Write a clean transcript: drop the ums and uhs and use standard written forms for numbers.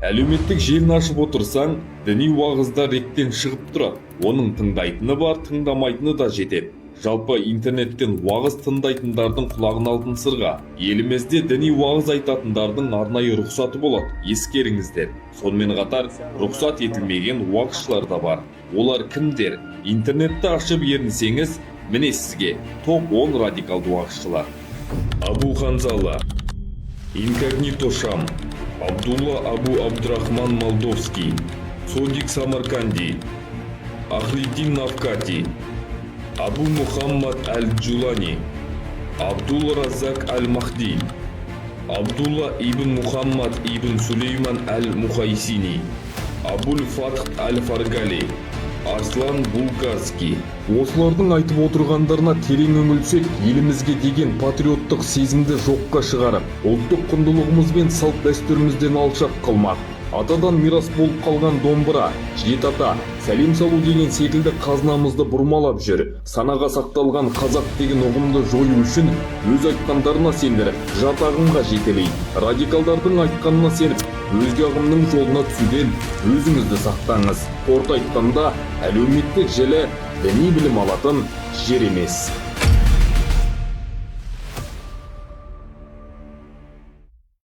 Әлеуметтік желіні ашып отырсаң, діни уағыздар реттен шығып тұрады. Оның тыңдайтыны бар, тыңдамайтыны да жетеді. Жалпы интернеттен уағыз тыңдайтындардың құлағын алтын сырға. Елімізде діни уағыз айтатындардың арнайы рұқсаты болады. Ескеріңіздер. Сонымен қатар, рұқсат етілмеген уағызшылар да бар. Олар кімдер? Интернетті ашып ерінсеңіз, міне сізге топ 10 радикалды уағызшылар. Абу Ханзала, Инкогнито Шам, Абдулла Абу Абдрахман Молдовский, Содик Самарканди, Ахлиддин Навкати, Абу Мухаммад Аль-Джулани, Абдулла Разак Аль-Махди, Абдулла ибн Мухаммад ибн Сулейман Аль-Мухайсини, Абуль Фатх Аль-Фаргали, Арслан Булгарский. Осылардың айтып отырғандарына терең үңілсек, елімізге деген патриоттық сезімді жоққа шығарып, ұлттық құндылығымыз бен салт дәстүрімізден алшақ қылмақ. Атадан мирас болып қалған домбыра, жеті ата, сәлем салу деген секілді қазынамызды бұрмалап жүр. Санаға сақталған қазақ деген ұғымды жою үшін өз айтқандарына сендіріп, жат ағымға жетелей. Радикалдардың айтқанына сеніп, өзге ағымның жолына түсуден өзіңізді сақтаңыз. Қорыта айтқанда, әлеуметтік желі діни білім алатын жер емес.